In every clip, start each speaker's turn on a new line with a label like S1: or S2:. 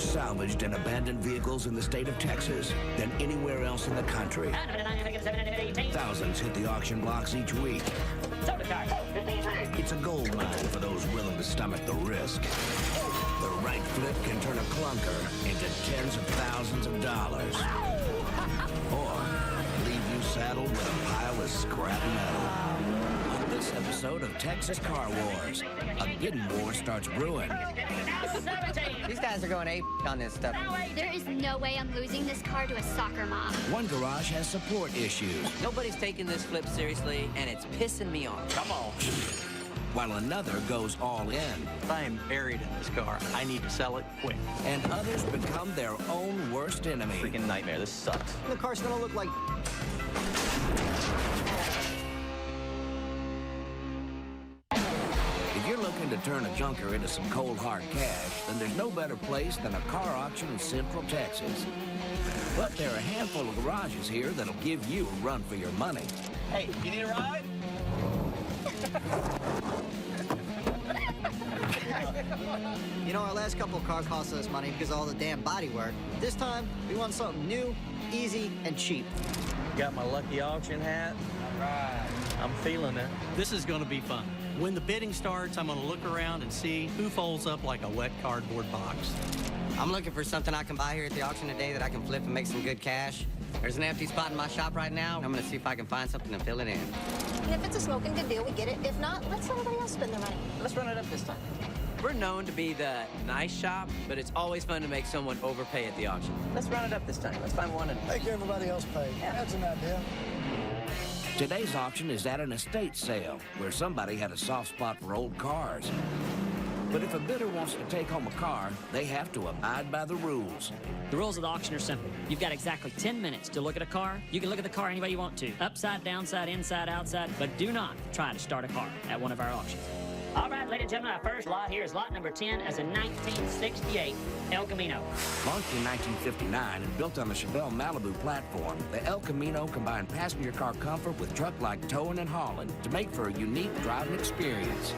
S1: salvaged and abandoned vehicles in the state of Texas than anywhere else in the country. Thousands hit the auction blocks each week. It's a gold mine for those willing to stomach the risk. The right flip can turn a clunker into tens of thousands of dollars. Or leave you saddled with a pile of scrap metal. On this episode of Texas Car Wars, a bidding war starts brewing.
S2: These guys are going ape on this stuff.
S3: There is no way I'm losing this car to a soccer mom.
S1: One garage has support issues,
S2: Nobody's taking this flip seriously, and it's pissing me off. Come on.
S1: while another goes all in.
S4: I am buried in this car. I need to sell it quick.
S1: And others become their own worst enemy.
S5: Freaking nightmare. This sucks.
S2: The car's gonna look like...
S1: If you're looking to turn a junker into some cold hard cash, then there's no better place than a car auction in Central Texas. But there are a handful of garages here that'll give you a run for your money.
S5: Hey, you need a ride?
S2: You know, our last couple of cars cost us money because of all the damn body work. This time, we want something new, easy, and cheap.
S4: Got my lucky auction hat. All right. I'm feeling it. This is going to be fun. When the bidding starts, I'm going to look around and see who folds up like a wet cardboard box.
S2: I'm looking for something I can buy here at the auction today that I can flip and make some good cash. There's an empty spot in my shop right now. I'm gonna see if I can find something to fill it in.
S6: And if it's a smoking good deal, we get it. If not, let's let everybody else spend their money.
S2: Let's run it up this time. We're known to be the nice shop, but it's always fun to make someone overpay at the auction. Let's run it up this time. Let's find one and...
S7: Make everybody else pay. Yeah. That's an idea.
S1: Today's auction is at an estate sale, where somebody had a soft spot for old cars. But if a bidder wants to take home a car, they have to abide by the rules.
S8: The rules of the auction are simple. You've got exactly 10 minutes to look at a car. You can look at the car any way you want to. Upside, downside, inside, outside. But do not try to start a car at one of our auctions. All right, ladies and gentlemen, our first lot here is lot number 10 as a 1968 El Camino.
S1: Launched in 1959 and built on the Chevelle Malibu platform, the El Camino combined passenger car comfort with truck-like towing and hauling to make for a unique driving experience.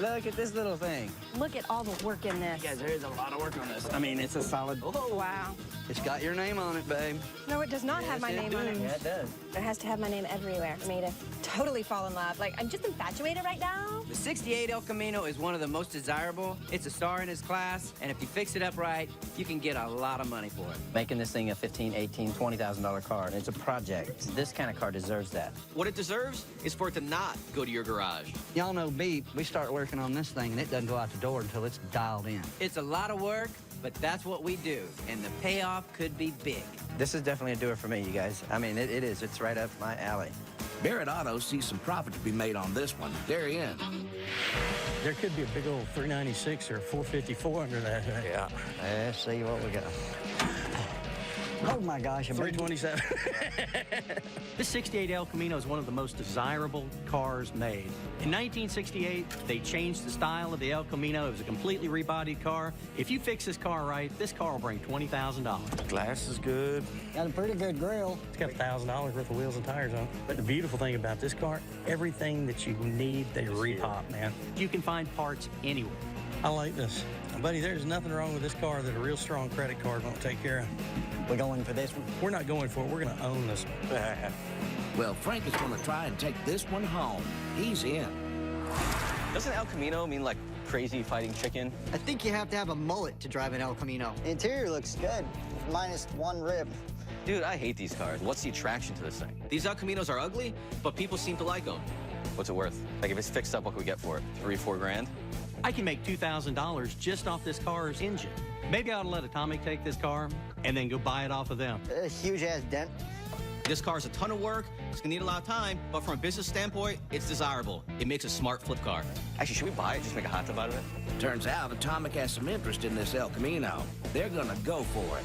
S2: Look at this little thing.
S6: Look at all the work in this.
S2: Guys, there is a lot of work on this. I mean, it's a solid...
S6: Oh, wow.
S2: It's got your name on it, babe.
S6: No, it does not have my name on it.
S2: Yeah, it does.
S6: It has to have my name everywhere for me to totally fall in love. Like, I'm just infatuated right now.
S2: The 68 El Camino is one of the most desirable. It's a star in its class, and if you fix it up right, you can get a lot of money for it.
S5: Making this thing a $15,000, $18,000, $20,000 car, and it's a project. This kind of car deserves that.
S9: What it deserves is for it to not go to your garage.
S2: Y'all know Beep. We start working on this thing, and it doesn't go out the door until it's dialed in. It's a lot of work, but that's what we do, and the payoff could be big.
S5: This is definitely a doer for me, you guys. I mean, it is. It's right up my alley.
S1: Barrett Auto sees some profit to be made on this one. They're in.
S4: There could be a big old 396 or 454 under that.
S5: Yeah. Let's see what we got.
S2: Oh, my gosh.
S4: 327. This 68 El Camino is one of the most desirable cars made. In 1968, they changed the style of the El Camino. It was a completely rebodied car. If you fix this car right, this car will bring $20,000.
S5: Glass is good.
S2: Got a pretty good grill.
S4: It's got $1,000 worth of wheels and tires on it. But the beautiful thing about this car, everything that you need, they repop, man. You can find parts anywhere. I like this. Buddy, there's nothing wrong with this car that a real strong credit card won't take care of.
S2: We're going for this one?
S4: We're not going for it. We're going to own this one.
S1: Well, Frank is going to try and take this one home. He's in.
S9: Doesn't El Camino mean like crazy fighting chicken?
S2: I think you have to have a mullet to drive an El Camino.
S10: Interior looks good, minus one rib.
S9: Dude, I hate these cars. What's the attraction to this thing? These El Caminos are ugly, but people seem to like them. What's it worth? Like if it's fixed up, what can we get for it? 3, 4 grand?
S4: I can make $2,000 just off this car's engine. Maybe I ought to let Atomic take this car and then go buy it off of them.
S10: A huge-ass dent.
S9: This car's a ton of work. It's gonna need a lot of time, but from a business standpoint, it's desirable. It makes a smart flip car. Actually, should we buy it? Just make a hot tub out of it?
S1: Turns out Atomic has some interest in this El Camino. They're going to go for it.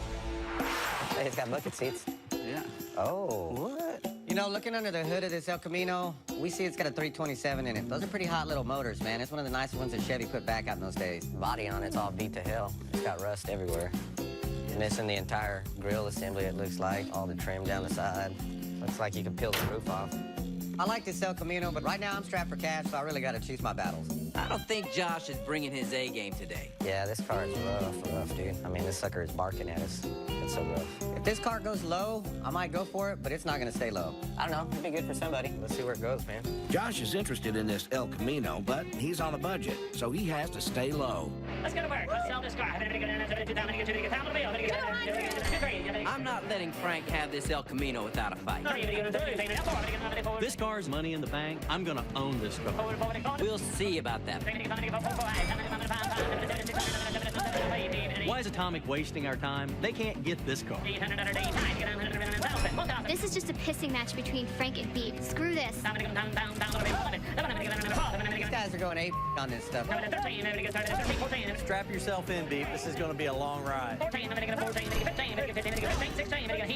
S2: Hey, it's got bucket seats.
S10: Yeah.
S2: Oh. What? You know, looking under the hood of this El Camino, we see it's got a 327 in it. Those are pretty hot little motors, man. It's one of the nicer ones that Chevy put back out in those days. The body on it's all beat to hell. It's got rust everywhere. Missing the entire grill assembly, it looks like. All the trim down the side. Looks like you could peel the roof off. I like this El Camino, but right now I'm strapped for cash, so I really got to choose my battles.
S11: I don't think Josh is bringing his A game today.
S2: Yeah, this car is rough, dude. I mean, this sucker is barking at us. It's so rough. If this car goes low, I might go for it, but it's not going to stay low. I don't know. It'd be good for somebody. Let's see where it goes, man.
S1: Josh is interested in this El Camino, but he's on a budget, so he has to stay low.
S8: Let's go to work. Let's sell this car.
S11: I'm not letting Frank have this El Camino without a fight.
S4: This car's money in the bank. I'm going to own this car.
S11: We'll see about that.
S4: Why is Atomic wasting our time? They can't get this car.
S3: This is just a pissing match between Frank and Beep. Screw this.
S2: These guys are going ape on this stuff.
S4: Strap yourself in, Beep. This is going to be a long ride.
S8: He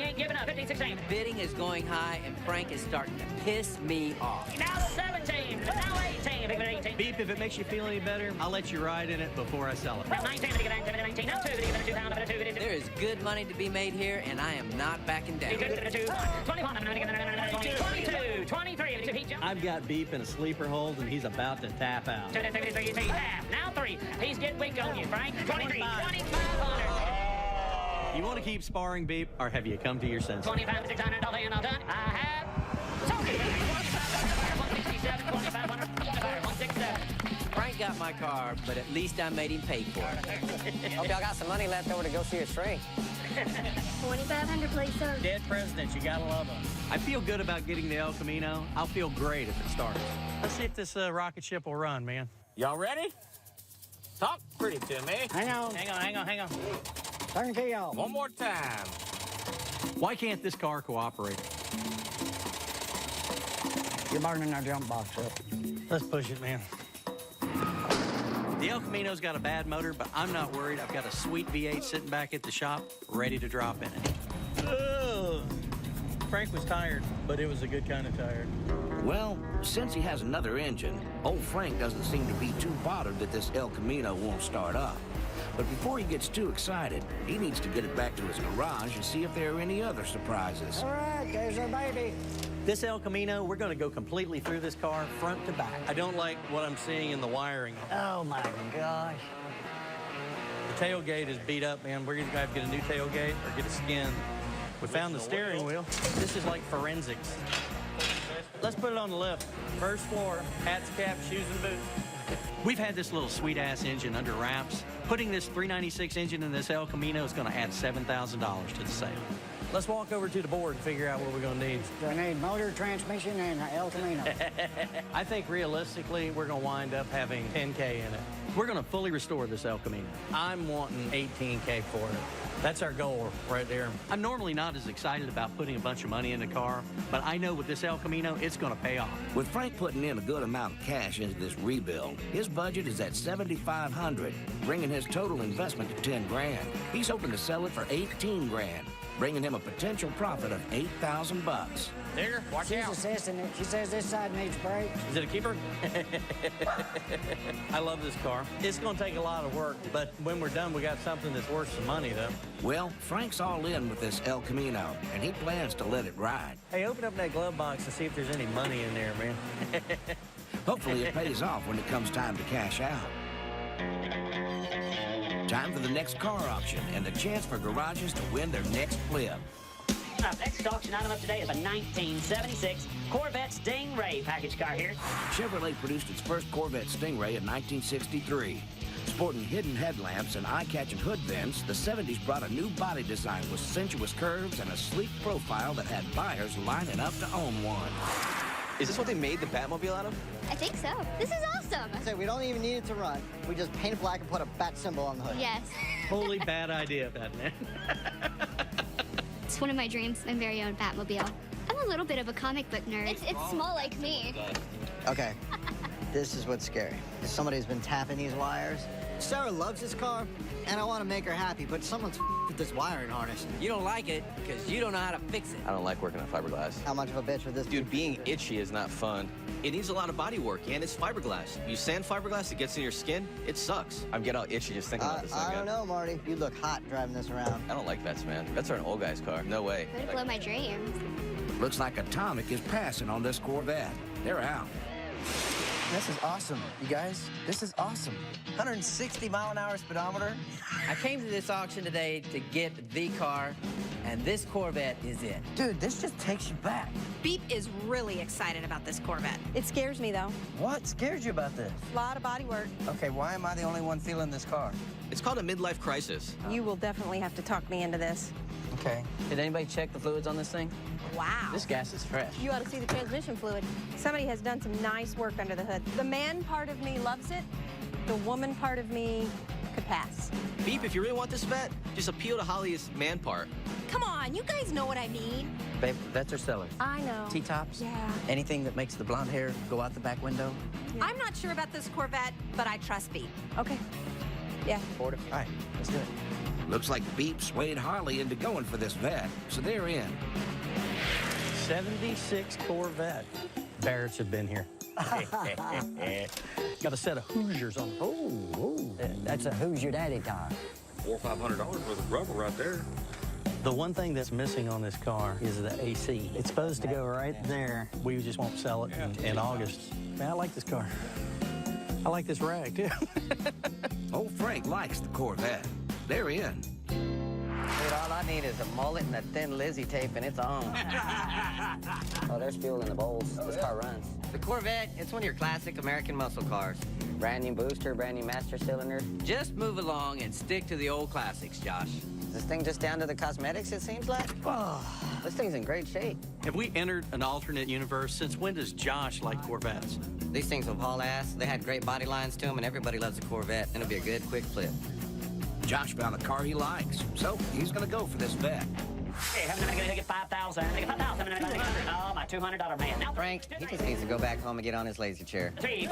S8: ain't giving up. 15, 16.
S11: Bidding is going high, and Frank is starting to piss me off.
S8: Now the 17. Now 18. 18.
S4: Beep, if it makes you feel any better, I'll let you ride in it before I sell it.
S8: 19. 19. Now 2.
S11: There is good money to be made here, and I am not backing down.
S8: 21. 22. 23.
S4: I've got Beep in a sleeper hold, and he's about to tap out.
S8: Now 3. He's getting weak on you, Frank. 23. 2,500.
S4: You want to keep sparring, Beep, or have you come to your senses?
S8: 25 to $600 and I'm done. I have sold it. 167, 2,500, 167.
S11: Frank got my car, but at least I made him pay for it.
S2: Hope y'all got some money left over to go see a shrink.
S3: 2,500, please, sir.
S4: Dead presidents, you gotta love them. I feel good about getting the El Camino. I'll feel great if it starts. Let's see if this rocket ship will run, man.
S12: Y'all ready? Talk pretty to me.
S7: Hang on.
S4: Hang on.
S7: Turn key off.
S12: One more time.
S4: Why can't this car cooperate?
S7: You're burning our jump box up.
S4: Let's push it, man. The El Camino's got a bad motor, but I'm not worried. I've got a sweet V8 sitting back at the shop, ready to drop in it. Ugh. Frank was tired, but it was a good kind of tired.
S1: Well, since he has another engine, old Frank doesn't seem to be too bothered that this El Camino won't start up. But before he gets too excited, he needs to get it back to his garage and see if there are any other surprises.
S7: All right, there's our baby.
S4: This El Camino, we're going to go completely through this car, front to back. I don't like what I'm seeing in the wiring.
S2: Oh, my gosh.
S4: The tailgate is beat up, man. We're going to have to get a new tailgate or get a skin. We found the steering wheel. This is like forensics. Let's put it on the left. First floor, hats, caps, shoes, and boots. We've had this little sweet-ass engine under wraps. Putting this 396 engine in this El Camino is going to add $7,000 to the sale. Let's walk over to the board and figure out what we're going to need.
S7: Do I need motor, transmission, and El Camino?
S4: I think realistically, we're going to wind up having $10K in it. We're going to fully restore this El Camino. I'm wanting $18K for it. That's our goal right there. I'm normally not as excited about putting a bunch of money in the car, but I know with this El Camino, it's going to pay off.
S1: With Frank putting in a good amount of cash into this rebuild, his budget is at $7,500, bringing his total investment to $10 grand. He's hoping to sell it for $18 grand, bringing him a potential profit of $8,000.
S4: Digger, watch
S7: She's
S4: out.
S7: assisting it. She says this side needs brakes.
S4: Is it a keeper? I love this car. It's going to take a lot of work, but when we're done, we got something that's worth some money, though.
S1: Well, Frank's all in with this El Camino, and he plans to let it ride.
S4: Hey, open up that glove box and see if there's any money in there, man.
S1: Hopefully it pays off when it comes time to cash out. Time for the next car auction and the chance for garages to win their next flip.
S8: Our next auction item of today is a 1976 Corvette Stingray package car here.
S1: Chevrolet produced its first Corvette Stingray in 1963. Sporting hidden headlamps and eye-catching hood vents, the 70s brought a new body design with sensuous curves and a sleek profile that had buyers lining up to own one.
S9: Is this what they made the Batmobile out of?
S3: I think so. This is awesome.
S10: I say we don't even need it to run. We just paint it black and put a bat symbol on the hood.
S3: Yes.
S4: Holy bad idea, Batman.
S3: It's one of my dreams, my very own Batmobile. I'm a little bit of a comic book nerd. It's small like me.
S10: Okay, this is what's scary. Somebody's been tapping these wires. Sarah loves this car, and I want to make her happy, but someone's with this wiring harness.
S11: You don't like it because you don't know how to fix it.
S9: I don't like working on fiberglass.
S10: How much of a bitch would this be?
S9: Dude, being itchy is not fun. It needs a lot of body work, and it's fiberglass. You sand fiberglass, it gets in your skin, it sucks. I'm getting all itchy just thinking about this thing.
S10: I don't know, Marty. You look hot driving this around.
S9: I don't like Vettes, man. Vets are an old guy's car. No way.
S3: Way to blow my dreams.
S1: Looks like Atomic is passing on this Corvette. They're out.
S5: This is awesome, you guys. This is awesome. 160-mile-an-hour speedometer. I came to this auction today to get the car, and this Corvette is it. Dude, this just takes you back.
S6: Beep is really excited about this Corvette. It scares me, though.
S5: What scares you about this?
S6: A lot of body work.
S5: Okay, why am I the only one feeling this car?
S9: It's called a midlife crisis.
S6: You will definitely have to talk me into this.
S5: Okay. Did anybody check the fluids on this thing?
S6: Wow.
S5: This gas is fresh.
S6: You ought to see the transmission fluid. Somebody has done some nice work under the hood. The man part of me loves it. The woman part of me could pass.
S9: Beep, if you really want this Vette, just appeal to Holly's man part.
S6: Come on, you guys know what I mean.
S5: Babe, Vettes are sellers.
S6: I know.
S5: T-tops?
S6: Yeah.
S5: Anything that makes the blonde hair go out the back window?
S6: Yeah. I'm not sure about this Corvette, but I trust Beep. Okay. Yeah.
S5: All right, let's do it.
S1: Looks like Beep swayed Harley into going for this Vette, so they're in.
S4: 76 Corvette. Barrett's have been here. Got a set of Hoosiers on it.
S7: Oh, that's a Who's Your Daddy car.
S13: $400 or $500 worth of rubber right there.
S4: The one thing that's missing on this car is the AC. It's supposed to go right there. We just won't sell it in August. Man, I like this car. I like this rag, too.
S1: Old Frank likes the Corvette. They're in.
S2: Dude, all I need is a mullet and a thin Lizzie tape, and it's on. Oh, there's fuel in the bowls. This car runs. The Corvette, it's one of your classic American muscle cars. Brand new booster, brand new master cylinder.
S11: Just move along and stick to the old classics, Josh.
S2: Is this thing just down to the cosmetics, it seems like? Oh, this thing's in great shape.
S4: Have we entered an alternate universe? Since when does Josh like Corvettes?
S2: These things will haul ass. They had great body lines to them, and everybody loves a Corvette. It'll be a good, quick flip.
S1: Josh found a car he likes, so he's gonna go for this Vette.
S8: Hey, I'm gonna get 5,000. I'm gonna get 5,000. Oh, my $200 man. Now,
S2: Frank, he just needs to go back home and get on his lazy chair.
S4: Do you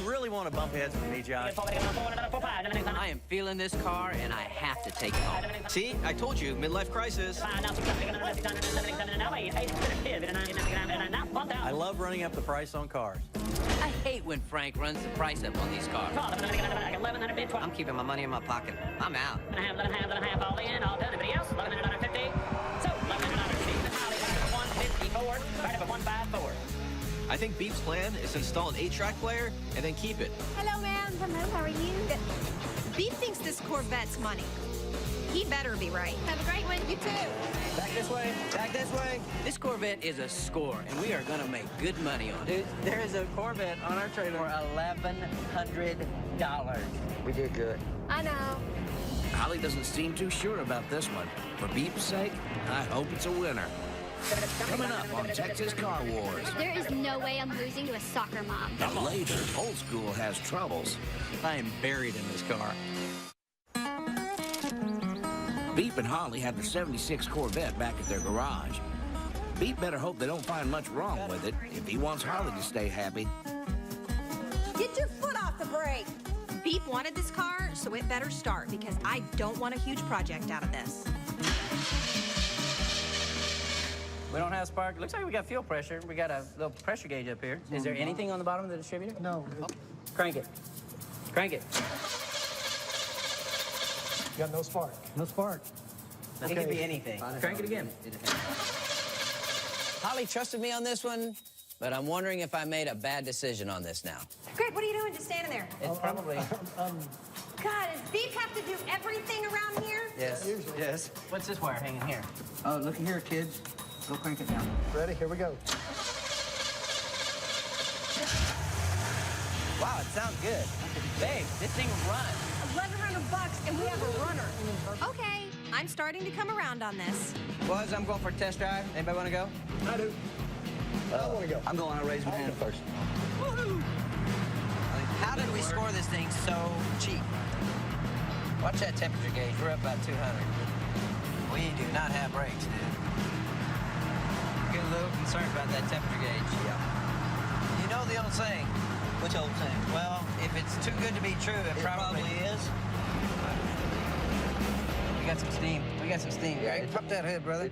S4: really want to bump heads with me, Josh?
S11: I am feeling this car, and I have to take it home.
S9: See, I told you, midlife crisis.
S4: I love running up the price on cars.
S11: I hate when Frank runs the price up on these cars.
S2: I'm keeping my money in my pocket. I'm out.
S8: All in, all done. Anybody else? $1,150. So, $1,154. Right up at 154.
S9: I think Beep's plan is to install an 8-track player and then keep it.
S6: Hello, ma'am. Hello, how are you? Beep thinks this Corvette's money. He better be right. Have a great one. You too.
S5: Back this way. Back this way.
S11: This Corvette is a score, and we are gonna make good money on it.
S5: Dude, there is a Corvette on our trailer for $1,100.
S2: We did good.
S6: I know.
S1: Holly doesn't seem too sure about this one. For Beep's sake, I hope it's a winner. Coming up on Texas Car Wars.
S3: There is no way I'm losing to a soccer mom.
S1: And later, Old School has troubles.
S4: I am buried in this car.
S1: Beep and Holly have the 76 Corvette back at their garage. Beep better hope they don't find much wrong with it if he wants Holly to stay happy.
S6: Get your foot off the brake. Beep wanted this car, so it better start, because I don't want a huge project out of this.
S5: We don't have spark. Looks like we got fuel pressure. We got a little pressure gauge up here. Is there anything on the bottom of the distributor?
S7: No.
S5: Oh. Crank it. Crank it.
S7: Got no spark. No spark.
S5: It could be anything. Crank it again.
S11: Holly trusted me on this one, but I'm wondering if I made a bad decision on this now.
S6: Greg, what are you doing just standing there?
S5: It's probably...
S6: God, does Beep have to do everything around here?
S5: Yes. Yes. What's this wire hanging here? Oh, look here, kids. Go crank it down.
S7: Ready? Here we go.
S5: Wow, it sounds good. Babe, this thing runs.
S6: $1,100 and we have a runner. Okay, I'm starting to come around on this.
S5: Boys, I'm going for a test drive. Anybody want to go?
S7: I do. I want to go.
S5: I'm going to raise my hand first.
S11: Woohoo! How did we score this thing so cheap?
S5: Watch that temperature gauge. We're up about 200.
S11: We do not have brakes, dude.
S5: Get a little concerned about that temperature gauge.
S11: Yeah. You know the old saying.
S5: Which old thing?
S11: Well, if it's too good to be true, it probably
S5: is. We got some steam. We got some steam, Greg.
S11: Pop that hood, brother.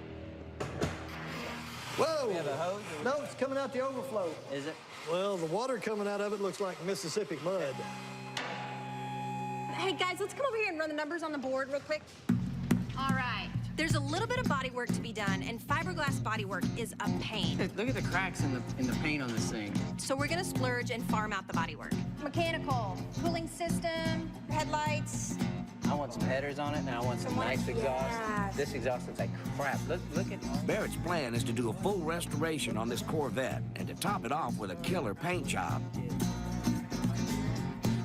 S7: Whoa!
S5: We have a hose?
S7: No, it's coming out the overflow.
S5: Is it?
S7: Well, the water coming out of it looks like Mississippi mud.
S6: Hey, guys, let's come over here and run the numbers on the board real quick.
S3: All right.
S6: There's a little bit of body work to be done, and fiberglass body work is a pain.
S5: Look at the cracks in the paint on this thing.
S6: So we're gonna splurge and farm out the body work. Mechanical, cooling system, headlights.
S5: I want some headers on it, and I want some nice exhaust.
S6: Yes.
S5: This exhaust looks like crap. Look at...
S1: Barrett's plan is to do a full restoration on this Corvette and to top it off with a killer paint job.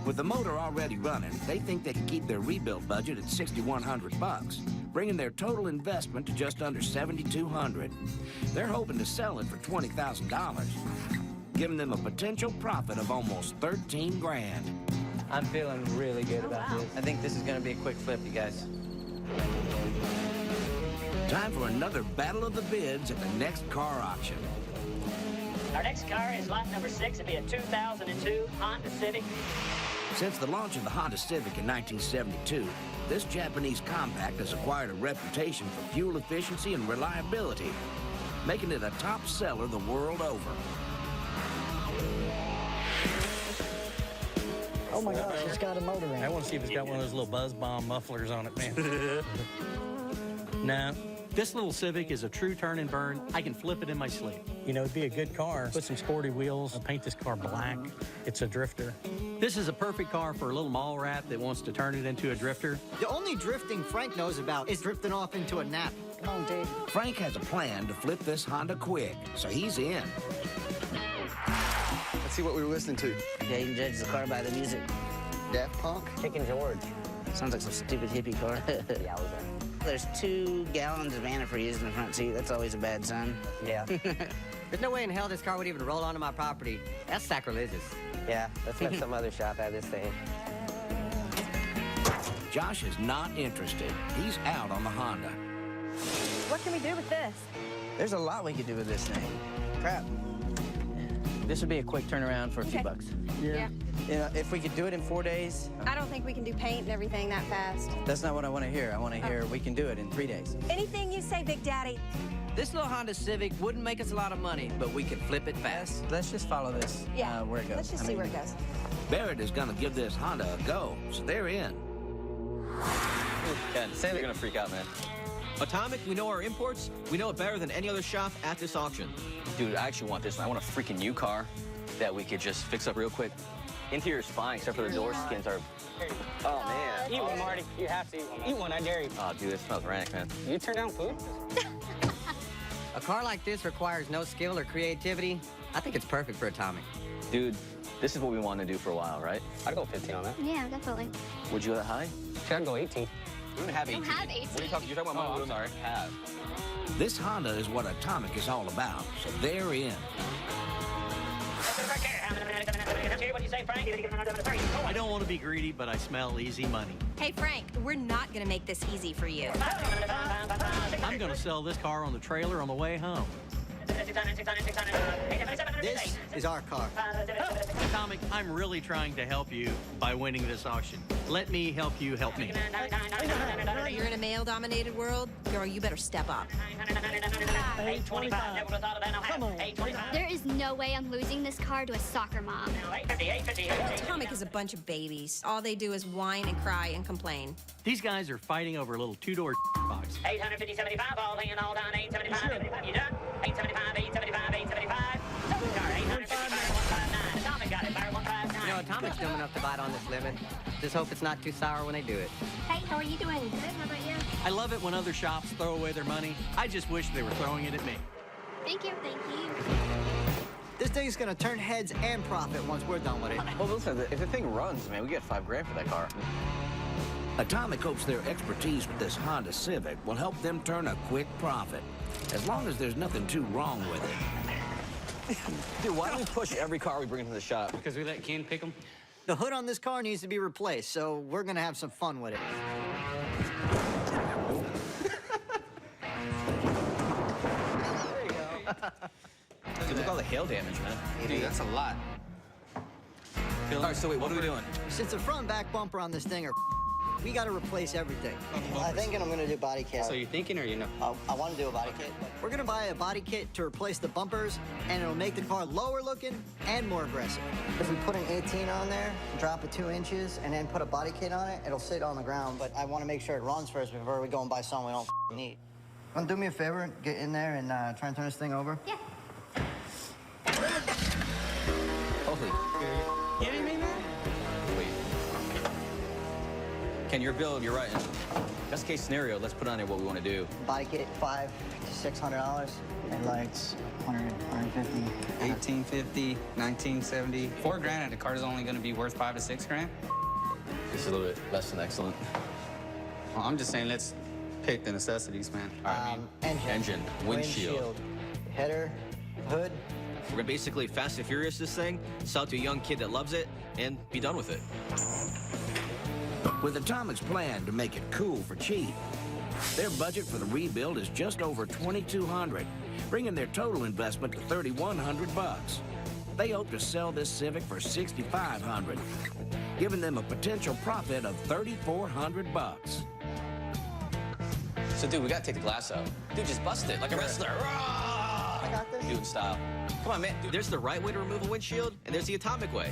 S1: With the motor already running, they think they can keep their rebuild budget at $6,100, bringing their total investment to just under $7,200. They're hoping to sell it for $20,000, giving them a potential profit of almost $13 grand.
S5: I'm feeling really good about this. I think this is going to be a quick flip, you guys.
S1: Time for another battle of the bids at the next car auction.
S8: Our next car is lot number 6. It'll be a 2002 Honda Civic.
S1: Since the launch of the Honda Civic in 1972, this Japanese compact has acquired a reputation for fuel efficiency and reliability, making it a top seller the world over.
S10: Oh my gosh, it's got a motor in it.
S4: I want to see if it's got one of those little buzz bomb mufflers on it, man. No. This little Civic is a true turn and burn. I can flip it in my sleep. You know, it'd be a good car. Put some sporty wheels. I'll paint this car black. It's a drifter. This is a perfect car for a little mall rat that wants to turn it into a drifter.
S10: The only drifting Frank knows about is drifting off into a nap. Come on, Dave.
S1: Frank has a plan to flip this Honda quick, so he's in.
S14: Let's see what we were listening to.
S2: Yeah, you can judge the car by the music.
S14: Daft Punk?
S2: Chicken George. Sounds like some stupid hippie car. Yeah, there's 2 gallons of antifreeze in the front seat. That's always a bad sign. Yeah. There's no way in hell this car would even roll onto my property. That's sacrilegious. Yeah, let's let some other shop have this thing.
S1: Josh is not interested. He's out on the Honda.
S6: What can we do with this?
S5: There's a lot we could do with this thing. Crap. This would be a quick turnaround for a few bucks.
S6: Yeah.
S5: You know, if we could do it in 4 days.
S6: I don't think we can do paint and everything that fast.
S5: That's not what I want to hear. I want to hear we can do it in 3 days.
S6: Anything you say, Big Daddy.
S11: This little Honda Civic wouldn't make us a lot of money, but we could flip it fast.
S5: Let's just follow this.
S6: Yeah.
S5: Where it goes.
S6: Let's just see where it goes.
S1: Barrett is going to give this Honda a go, so they're in.
S9: Ken, you're gonna freak out, man.
S15: Atomic, we know our imports. We know it better than any other shop at this auction.
S9: Dude, I actually want this one. I want a freaking new car that we could just fix up real quick. Interior's fine, except for the door skins are... Oh, man.
S12: Eat one, Marty. You have to eat one. Eat one, I dare you.
S9: Oh, dude, it smells rank, man.
S12: You turn down food?
S2: A car like this requires no skill or creativity. I think it's perfect for Atomic.
S9: Dude, this is what we want to do for a while, right?
S12: I'd go 15 on that.
S3: Yeah, definitely.
S9: Would you go that high?
S12: I'd go 18.
S9: We don't have 18.
S3: You don't have 18.
S9: What are you talking? You're talking about
S12: I'm sorry.
S9: Have.
S1: This Honda is what Atomic is all about, so they're in.
S8: What do you say, Frank?
S4: I don't want to be greedy, but I smell easy money.
S6: Hey, Frank, we're not going to make this easy for you.
S4: I'm going to sell this car on the trailer on the way home.
S10: This is our car.
S4: Atomic, I'm really trying to help you by winning this auction. Let me help you help me.
S6: You're in a male-dominated world. Girl, you better step up.
S3: There is no way I'm losing this car to a soccer mom.
S6: Atomic is a bunch of babies. All they do is whine and cry and complain.
S4: These guys are fighting over a little 2-door box.
S8: 850, 75, all in, all down, 875, you done? 875, 875, 875. Car, 855, 159. Atomic got it, bar 159.
S2: You know, Atomic's dumb enough to bite on this limit. Just hope it's not too sour when they do it.
S3: Hey, how are you doing? Good, how about you?
S4: I love it when other shops throw away their money. I just wish they were throwing it at me.
S3: Thank you, thank you.
S10: This thing's gonna turn heads and profit once we're done with it.
S9: Well, listen, if the thing runs, man, we get $5 grand for that car.
S1: Atomic hopes their expertise with this Honda Civic will help them turn a quick profit, as long as there's nothing too wrong with it.
S9: Dude, why don't we push every car we bring into the shop?
S12: Because we let Ken pick them?
S10: The hood on this car needs to be replaced, so we're gonna have some fun with it.
S9: There you go. Dude, look at all the hail damage, man.
S15: Dude, that's a lot.
S9: All right, so wait, what are we doing?
S10: Since the front and back bumper on this thing are We got to replace everything.
S2: I'm thinking I'm going to do body kit.
S15: So you're thinking or you know?
S2: I want to do a body kit.
S10: We're going to buy a body kit to replace the bumpers, and it'll make the car lower looking and more aggressive.
S2: If we put an 18 on there, drop it 2 inches, and then put a body kit on it, it'll sit on the ground. But I want to make sure it runs first before we go and buy something we don't need. Want to do me a favor? Get in there and try and turn this thing over?
S3: Yeah.
S9: Holy.
S11: Kidding me, man?
S9: Wait. Ken, your build, you're right. Best case scenario, let's put on there what we want to do.
S2: Body kit, $500 to $600. Headlights, 100, 150.
S11: 1850, 1970. $4 grand and the car's only going to be worth $5 to $6 grand.
S9: This is a little bit less than excellent.
S11: Well, I'm just saying, let's pick the necessities, man.
S9: All right, engine, windshield,
S2: header, hood.
S9: We're gonna basically Fast and Furious this thing, sell it to a young kid that loves it, and be done with it.
S1: With Atomic's plan to make it cool for cheap, their budget for the rebuild is just over $2,200, bringing their total investment to $3,100. They hope to sell this Civic for $6,500, giving them a potential profit of $3,400.
S9: So, dude, we gotta take the glass out. Dude, just bust it like a wrestler.
S2: I got this.
S9: Dude style. Come on, man. Dude, there's the right way to remove a windshield, and there's the Atomic way.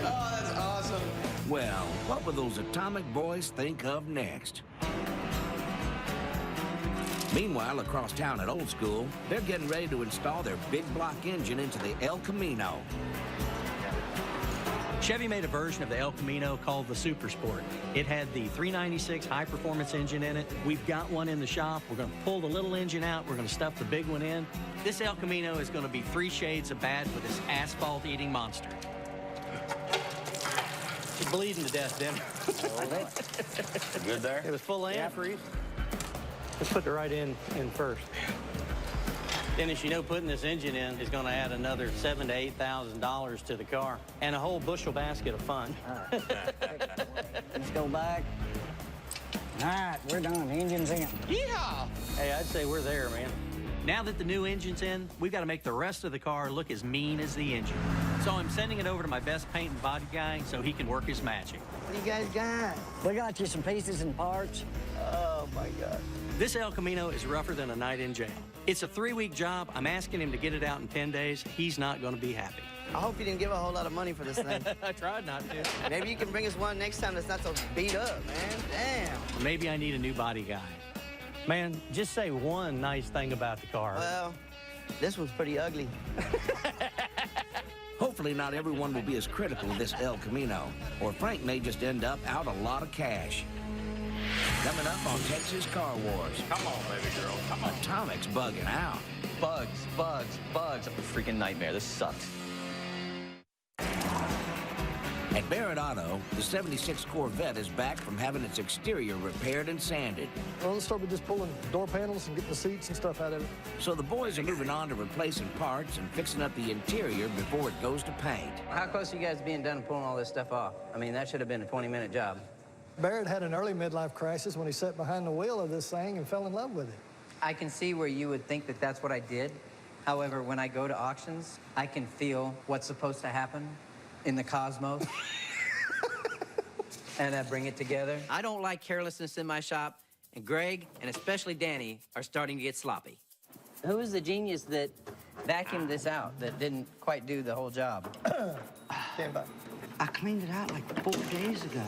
S11: Oh, that's awesome.
S1: Well, what will those Atomic boys think of next? Meanwhile, across town at Old School, they're getting ready to install their big block engine into the El Camino.
S4: Chevy made a version of the El Camino called the Super Sport. It had the 396 high-performance engine in it. We've got one in the shop. We're going to pull the little engine out. We're going to stuff the big one in. This El Camino is going to be 3 shades of bad for this asphalt-eating monster. She's bleeding to death, Denny.
S13: Good there?
S4: It was full of antifreeze. Let's put the right in first. Dennis, you know putting this engine in is going to add another $7,000 to $8,000 to the car and a whole bushel basket of fun.
S2: Let's go back.
S10: All right, we're done. Engine's in.
S11: Yeehaw!
S4: Hey, I'd say we're there, man. Now that the new engine's in, we've got to make the rest of the car look as mean as the engine. So I'm sending it over to my best paint and body guy so he can work his magic.
S2: What do you guys got?
S10: We got you some pieces and parts.
S2: Oh, my God.
S4: This El Camino is rougher than a night in jail. It's a 3-week job. I'm asking him to get it out in 10 days. He's not going to be happy.
S2: I hope you didn't give a whole lot of money for this thing.
S4: I tried not to.
S2: Maybe you can bring us one next time that's not so beat up, man. Damn.
S4: Maybe I need a new body guy. Man, just say one nice thing about the car.
S2: Well, this one's pretty ugly.
S1: Hopefully not everyone will be as critical of this El Camino, or Frank may just end up out a lot of cash. Coming up on Texas Car Wars.
S13: Come on, baby girl. Come on.
S1: Atomic's bugging out.
S9: Bugs. I'm a freaking nightmare. This sucks.
S1: At Barrett Auto, the 76 Corvette is back from having its exterior repaired and sanded.
S7: Well, let's start with just pulling door panels and getting the seats and stuff out of it.
S1: So the boys are moving on to replacing parts and fixing up the interior before it goes to paint.
S5: How close are you guys being done to pulling all this stuff off? I mean, that should have been a 20-minute job.
S7: Barrett had an early midlife crisis when he sat behind the wheel of this thing and fell in love with it.
S5: I can see where you would think that that's what I did. However, when I go to auctions, I can feel what's supposed to happen in the cosmos. And I bring it together. I don't like carelessness in my shop, and Greg, and especially Danny, are starting to get sloppy. Who is the genius that vacuumed this out, that didn't quite do the whole job?
S7: Stand by.
S2: I cleaned it out like 4 days ago.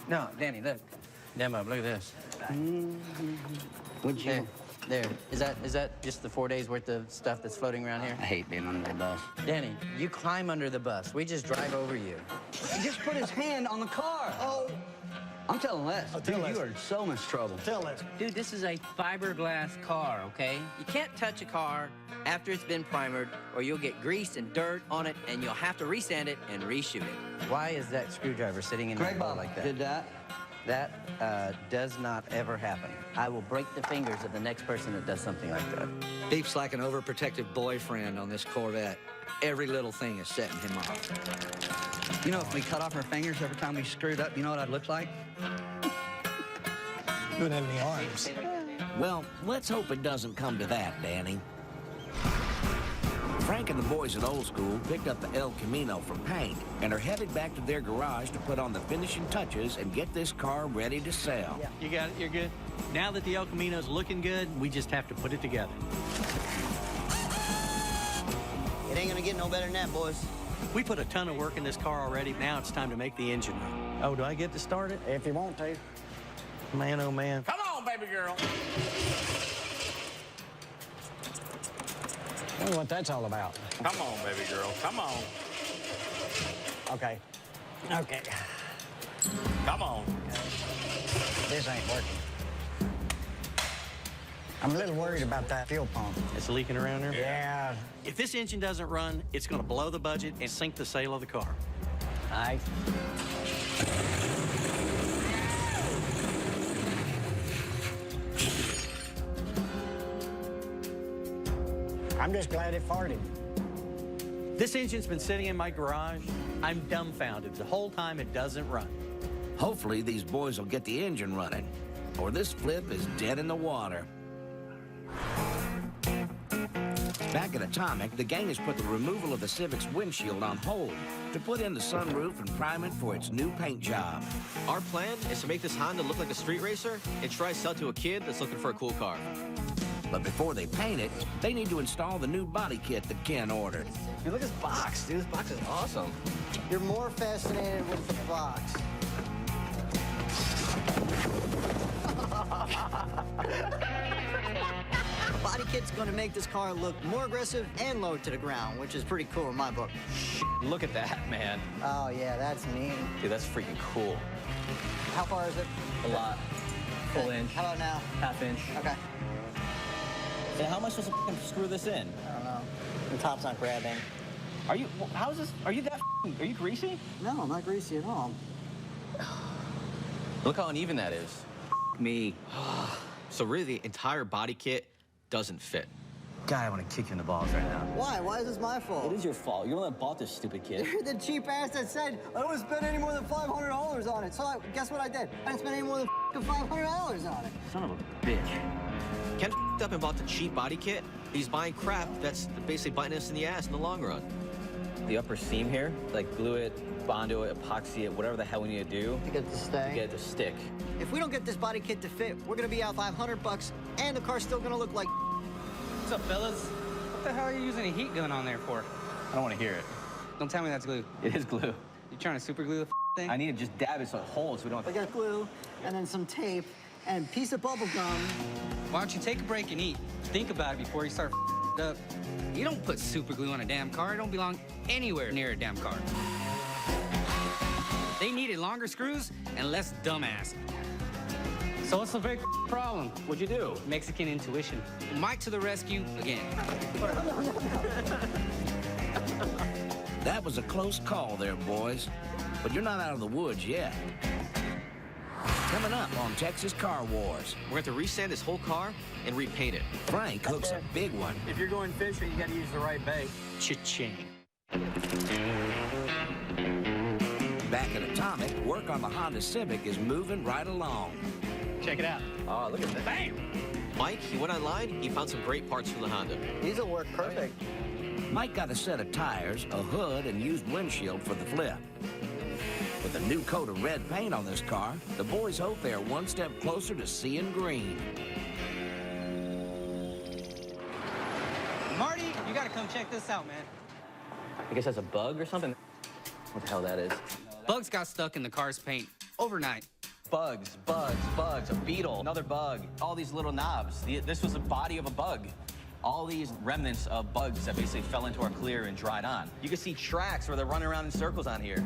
S5: No, Danny, look. Demo, look at this.
S2: Would you?
S5: There. Is that just the 4 days worth of stuff that's floating around here?
S2: I hate being under the bus.
S5: Danny, you climb under the bus. We just drive over you.
S2: He just put his hand on the car. Oh. I'm telling Les.
S7: Tell Les.
S2: You are in so much trouble.
S7: Tell Les.
S5: Dude, this is a fiberglass car, okay? You can't touch a car after it's been primered, or you'll get grease and dirt on it, and you'll have to resand it and reshoot it. Why is that screwdriver sitting in
S2: Greg
S5: the hole
S2: Bob
S5: like that?
S2: did that.
S5: That does not ever happen. I will break the fingers of the next person that does something like that.
S16: Deep's like an overprotective boyfriend on this Corvette. Every little thing is setting him off.
S2: You know, if we cut off our fingers every time we screwed up, you know what I'd look like?
S7: You wouldn't have any arms.
S1: Well, let's hope it doesn't come to that, Danny. Frank Frank and the boys at Old School picked up the El Camino for paint and are headed back to their garage to put on the finishing touches and get this car ready to sell.
S4: Yeah. You got it? You're good? Now that the El Camino's looking good, we just have to put it together.
S10: It ain't gonna get no better than that, boys.
S4: We put a ton of work in this car already. Now it's time to make the engine run. Oh, do I get to start it?
S7: If you want to.
S4: Man, oh, man.
S12: Come on, baby girl.
S7: I wonder what that's all about.
S12: Come on, baby girl. Come on.
S7: Okay. Okay.
S12: Come on.
S7: This ain't working. I'm a little worried about that fuel pump.
S4: It's leaking around there?
S7: Yeah.
S4: If this engine doesn't run, it's going to blow the budget and sink the sale of the car.
S7: All right. I'm just glad it farted.
S4: This engine's been sitting in my garage. I'm dumbfounded the whole time it doesn't run.
S1: Hopefully, these boys will get the engine running, or this flip is dead in the water. Back at Atomic, the gang has put the removal of the Civic's windshield on hold to put in the sunroof and prime it for its new paint job.
S15: Our plan is to make this Honda look like a street racer and try to sell it to a kid that's looking for a cool car.
S1: But before they paint it, they need to install the new body kit that Ken ordered.
S9: Dude, look at this box, dude. This box is awesome.
S10: You're more fascinated with the box. Body kit's gonna make this car look more aggressive and low to the ground, which is pretty cool in my book.
S9: Look at that, man.
S10: Oh yeah, that's neat.
S9: Dude, that's freaking cool.
S10: How far is it?
S9: A lot. Full inch.
S10: How about now?
S9: Half inch.
S10: Okay.
S9: So how am I supposed to screw this in?
S10: I don't know. The top's not grabbing.
S9: Are you, how is this, are you that, are you greasy?
S10: No, I'm not greasy at all.
S9: Look how uneven that is.
S15: Me. So really, the entire body kit doesn't fit.
S9: God, I want to kick you in the balls right now.
S10: Why? Why is this my fault?
S9: It is your fault. You're the one that bought this stupid kid.
S10: You're the cheap ass that said I don't spend any more than $500 on it. So guess what I did? I didn't spend any more than $500 on it.
S9: Son of a bitch.
S15: Ken up and bought the cheap body kit. He's buying crap that's basically biting us in the ass in the long run.
S9: The upper seam here, like glue it, Bondo it, epoxy it, whatever the hell we need to do.
S10: To get it to stay?
S9: To get it to stick.
S10: If we don't get this body kit to fit, we're gonna be out $500 and the car's still gonna look like.
S17: What's up, fellas? What the hell are you using a heat gun on there for?
S9: I don't want to hear it.
S17: Don't tell me that's glue.
S9: It is glue.
S17: You trying to super glue the thing?
S9: I need to just dab it so it holds so we don't have
S10: I got glue and then some tape and a piece of bubble gum.
S17: Why don't you take a break and eat? Think about it before you start up. You don't put super glue on a damn car. It don't belong anywhere near a damn car. They needed longer screws and less dumbass. So what's the big problem?
S9: What'd you do?
S17: Mexican intuition. Mike to the rescue again.
S1: That was a close call there, boys. But you're not out of the woods yet. Coming up on Texas Car Wars.
S15: We're going to resand this whole car and repaint it.
S1: Frank hooks a big one.
S12: If you're going fishing, you got to use the right bait.
S4: Cha-ching.
S1: Back at Atomic, work on the Honda Civic is moving right along.
S17: Check it out.
S9: Oh, look at that.
S17: Bam!
S15: Mike, he went online, he found some great parts from the Honda.
S10: These will work perfect.
S1: Mike got a set of tires, a hood, and used windshield for the flip. With a new coat of red paint on this car, the boys hope they're one step closer to seeing green.
S17: Marty, you gotta come check this out, man.
S9: I guess that's a bug or something. What the hell that is?
S17: Bugs got stuck in the car's paint overnight.
S9: Bugs, a beetle, another bug, all these little knobs. This was the body of a bug. All these remnants of bugs that basically fell into our clear and dried on. You can see tracks where they're running around in circles on here.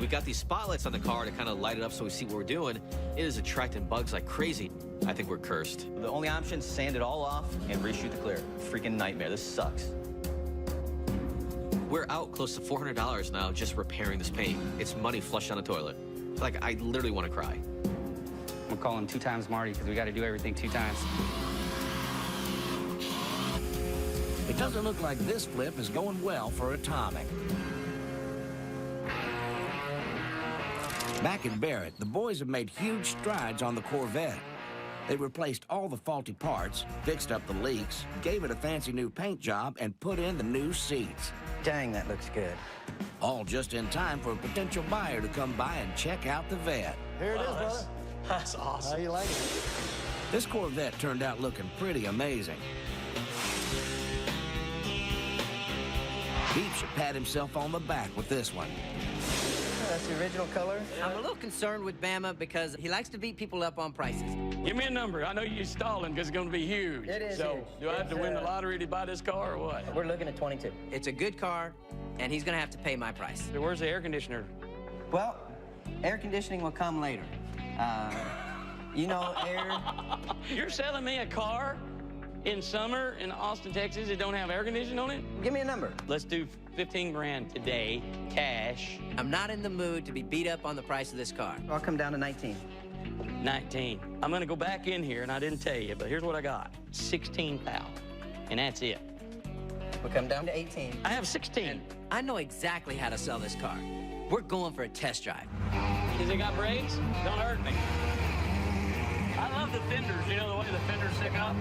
S15: We got these spotlights on the car to kind of light it up so we see what we're doing. It is attracting bugs like crazy. I think we're cursed.
S9: The only option, sand it all off and reshoot the clear. Freaking nightmare, this sucks.
S15: We're out close to $400 now just repairing this paint. It's money flushed down the toilet. Like, I literally want to cry.
S17: I'm gonna call him 2 times Marty because we gotta do everything 2 times.
S1: It doesn't look like this flip is going well for Atomic. Back in Barrett, the boys have made huge strides on the Corvette. They replaced all the faulty parts, fixed up the leaks, gave it a fancy new paint job, and put in the new seats.
S2: Dang, that looks good.
S1: All just in time for a potential buyer to come by and check out the Vette.
S7: Here it is, brother.
S12: That's awesome.
S7: How you like it?
S1: This Corvette turned out looking pretty amazing. Beep should pat himself on the back with this one.
S2: That's the original color.
S5: I'm a little concerned with Bama because he likes to beat people up on prices.
S18: Give me a number. I know you're stalling because it's going to be huge.
S2: It is
S18: so,
S2: huge.
S18: do I have to win the lottery to buy this car or what?
S2: We're looking at 22.
S5: It's a good car, and he's going to have to pay my price.
S18: So where's the air conditioner?
S2: Well, air conditioning will come later. You know, air...
S18: You're selling me a car in summer in Austin, Texas that don't have air conditioning on it?
S2: Give me a number.
S18: Let's do 15 grand today, cash.
S5: I'm not in the mood to be beat up on the price of this car.
S2: I'll come down to 19.
S18: 19. I'm going to go back in here, and I didn't tell you, but here's what I got. 16,000, and that's it.
S2: We'll come down to 18.
S18: I have 16.
S5: I know exactly how to sell this car. We're going for a test drive.
S18: Has it got brakes? Don't hurt me. I love the fenders. You know the way the fenders stick up?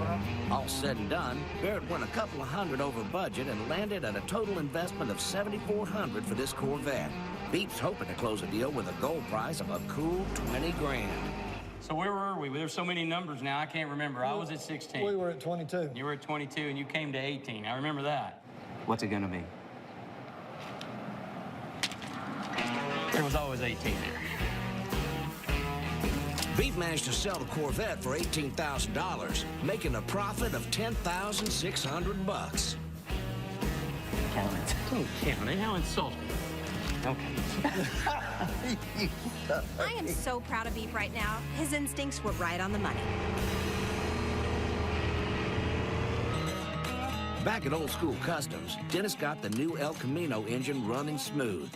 S1: All said and done, Barrett went a couple of hundred over budget and landed at a total investment of $7,400 for this Corvette. Beep's hoping to close a deal with a gold price of a cool 20 grand.
S18: So where were we? There's so many numbers now, I can't remember. I was at 16.
S7: We were at 22.
S18: You were at 22, and you came to 18. I remember that.
S2: What's it gonna be?
S18: There was always 18 there.
S1: Beep managed to sell the Corvette for $18,000, making a profit of $10,600.
S2: Count it.
S18: Don't count it. How insulting. Okay.
S6: I am so proud of Beep right now. His instincts were right on the money.
S1: Back at Old School Customs, Dennis got the new El Camino engine running smooth.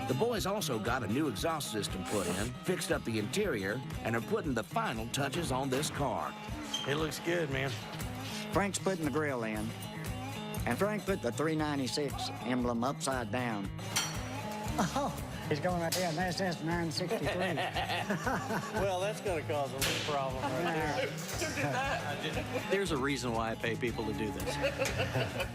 S1: The boys also got a new exhaust system put in, fixed up the interior, and are putting the final touches on this car.
S18: It looks good, man.
S10: Frank's putting the grill in, and Frank put the 396 emblem upside down.
S7: Oh, he's going right there. That's S0963.
S12: Well, that's going to cause a little problem right there.
S4: There's a reason why I pay people to do this.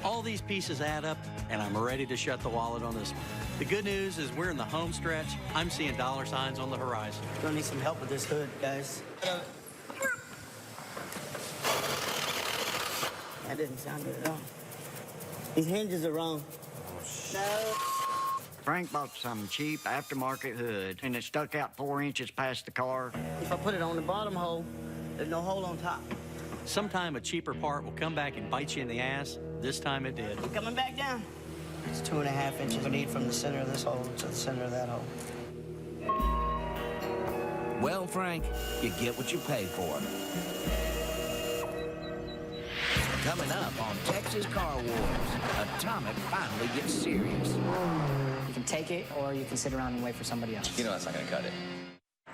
S4: All these pieces add up, and I'm ready to shut the wallet on this one. The good news is we're in the home stretch. I'm seeing dollar signs on the horizon.
S2: Gonna need some help with this hood, guys. That didn't sound good at all. These hinges are wrong. No.
S10: Frank bought some cheap aftermarket hood, and it stuck out 4 inches past the car.
S2: If I put it on the bottom hole, there's no hole on top.
S4: Sometime a cheaper part will come back and bite you in the ass. This time it did.
S2: Coming back down. It's 2.5 inches we need from the center of this hole to the center of that hole.
S1: Well, Frank, you get what you pay for. Coming up on Texas Car Wars, Atomic finally gets serious.
S19: You can take it, or you can sit around and wait for somebody else.
S9: You know that's not gonna cut it.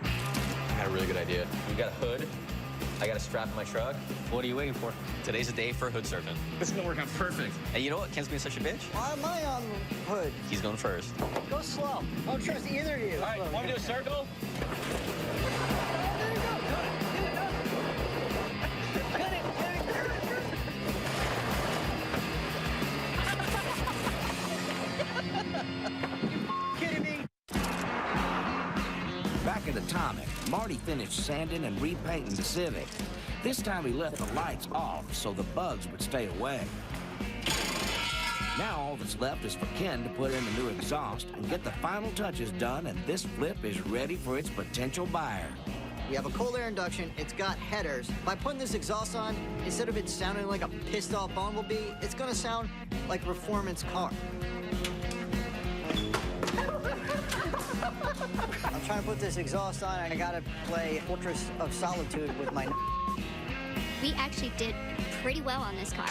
S9: I got a really good idea. We got a hood. I got a strap in my truck. What are you waiting for? Today's the day for hood surfing. This is gonna work out perfect. And you know what? Ken's being such a bitch.
S10: Why am I on the hood?
S9: He's going first.
S10: Go slow. I don't trust either of you.
S18: All right, want me to do a circle?
S1: Back at Atomic, Marty finished sanding and repainting the Civic. This time he left the lights off so the bugs would stay away. Now all that's left is for Ken to put in the new exhaust and get the final touches done, and this flip is ready for its potential buyer.
S10: We have a cold air induction. It's got headers. By putting this exhaust on, instead of it sounding like a pissed off bumblebee, it's gonna sound like a performance car. I'm trying to put this exhaust on, and I gotta play Fortress of Solitude with my...
S3: We actually did pretty well on this car.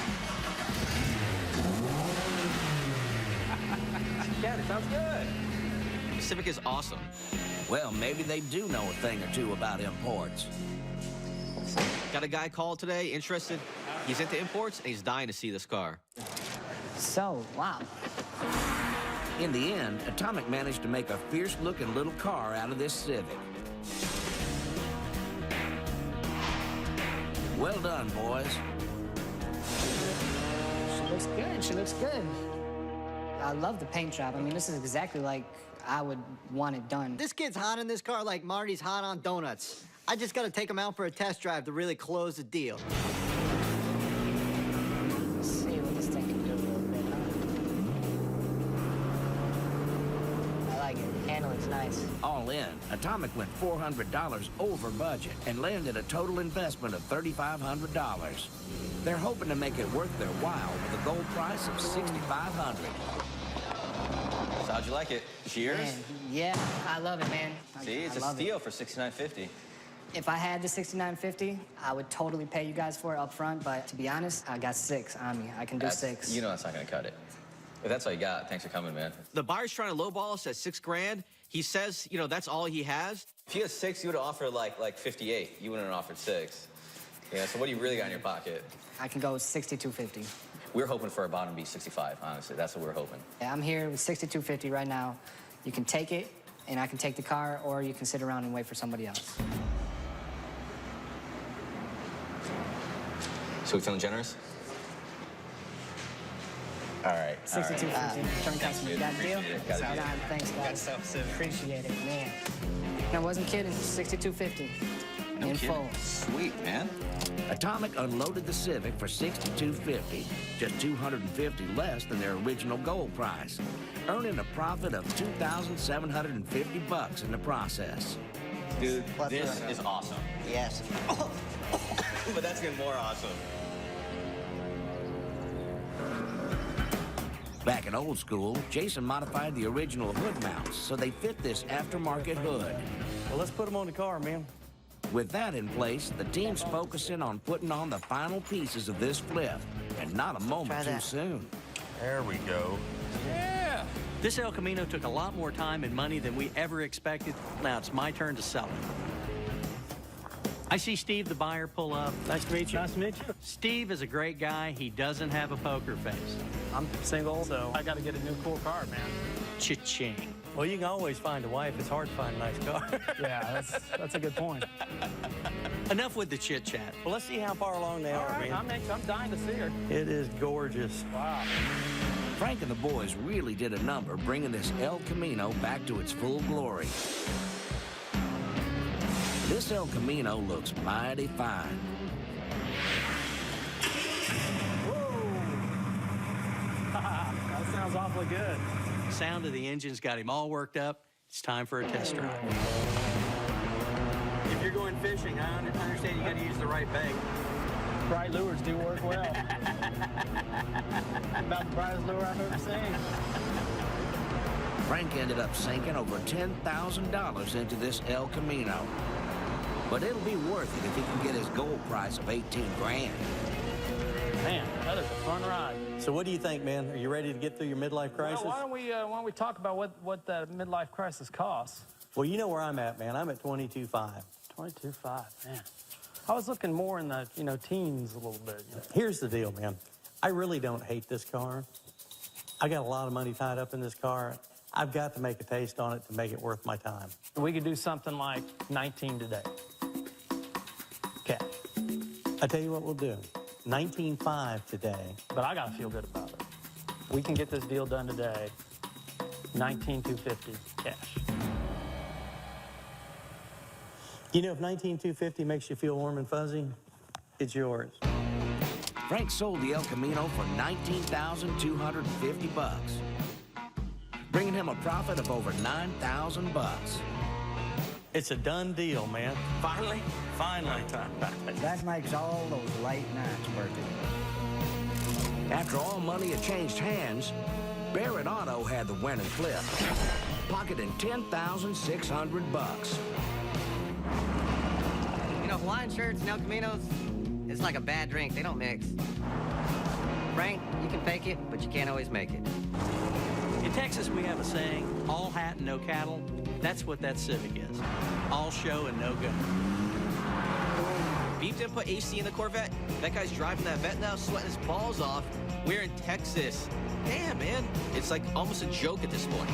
S9: Yeah, it sounds good. The Civic is awesome.
S1: Well, maybe they do know a thing or two about imports.
S15: Got a guy called today, interested. He's into imports, and he's dying to see this car.
S19: So, wow.
S1: In the end, Atomic managed to make a fierce-looking little car out of this Civic. Well done, boys.
S19: She looks good. She looks good. I love the paint job. I mean, this is exactly like I would want it done.
S10: This kid's hot in this car like Marty's hot on donuts. I just gotta take him out for a test drive to really close the deal.
S19: Let's see what this thing can do a little bit, huh? I like it. Handling's nice.
S1: All in, Atomic went $400 over budget and landed a total investment of $3,500. They're hoping to make it worth their while with a gold price of $6,500.
S9: So how'd you like it? Cheers?
S19: Man, yeah, I love it, man.
S9: See, it's a steal for $69.50.
S19: If I had the $69.50, I would totally pay you guys for it up front, but to be honest, I got 6 on me. I can do 6.
S9: You know that's not gonna cut it. If that's all you got, thanks for coming, man.
S15: The buyer's trying to lowball us at $6 grand. He says, you know, that's all he has.
S9: If you had 6, you would have offered like 58. You wouldn't have offered 6. Yeah, so what do you really got in your pocket?
S19: I can go $62.50.
S9: We're hoping for a bottom to be 65, honestly. That's what we're hoping.
S19: Yeah, I'm here with $62.50 right now. You can take it, and I can take the car, or you can sit around and wait for somebody else.
S9: So we feeling generous? All right.
S19: $62.50. Return customer. You got a deal?
S9: Got a deal.
S19: Thanks, guys. Appreciate it, man. I wasn't kidding. $62.50.
S9: No
S19: in
S9: kidding.
S19: full.
S9: Sweet, man.
S1: Atomic unloaded the Civic for $62.50, just $250 less than their original gold price, earning a profit of $2,750 in the process.
S9: Dude, this is awesome.
S10: Yes.
S9: But that's getting more awesome.
S1: Back in old school, Jason modified the original hood mounts so they fit this aftermarket hood.
S4: Well, let's put them on the car, man.
S1: With that in place, the team's focusing on putting on the final pieces of this flip, and not a moment too soon.
S13: There we go.
S4: Yeah! This El Camino took a lot more time and money than we ever expected. Now it's my turn to sell it. I see Steve, the buyer, pull up. Nice to meet you. Nice to meet you. Steve is a great guy. He doesn't have a poker face.
S20: I'm single, so I got to get a new cool car, man.
S4: Cha-ching. Well, you can always find a wife. It's hard to find a nice car.
S20: Yeah, that's a good point.
S4: Enough with the chit-chat. Well, let's see how far along they are, man.
S20: I'm dying to see her.
S4: It is gorgeous.
S20: Wow.
S1: Frank and the boys really did a number bringing this El Camino back to its full glory. This El Camino looks mighty fine.
S20: That sounds awfully good.
S4: The sound of the engine's got him all worked up. It's time for a test drive. If you're going fishing, I understand you got to use the right bait.
S20: Bright lures do work well. About the brightest lure I've ever seen.
S1: Frank ended up sinking over $10,000 into this El Camino. But it'll be worth it if he can get his gold price of 18 grand.
S20: Man, that is a fun ride.
S4: So what do you think, man? Are you ready to get through your midlife crisis?
S20: Well, why don't we talk about what that midlife crisis costs?
S4: Well, you know where I'm at, man. I'm at 22.5.
S20: 22.5, man. I was looking more in the, teens a little bit.
S4: Here's the deal, man. I really don't hate this car. I got a lot of money tied up in this car. I've got to make a taste on it to make it worth my time.
S20: We could do something like 19 today. Cash.
S4: I tell you what we'll do. 19.5 today.
S20: But I gotta feel good about it. We can get this deal done today. 19,250 cash.
S4: You know, if 19,250 makes you feel warm and fuzzy, it's yours.
S1: Frank sold the El Camino for $19,250, bringing him a profit of over $9,000.
S4: It's a done deal, man. Finally? Finally.
S10: That makes all those late nights worth it.
S1: After all money had changed hands, Barrett Auto had the winning flip, pocketing $10,600.
S2: You know, Hawaiian shirts and El Caminos, it's like a bad drink. They don't mix. Frank, you can fake it, but you can't always make it.
S4: In Texas, we have a saying, all hat and no cattle. That's what that Civic is. All show and no go.
S15: Beef didn't put AC in the Corvette. That guy's driving that Vette now, sweating his balls off. We're in Texas. Damn, man. It's like almost a joke at this point.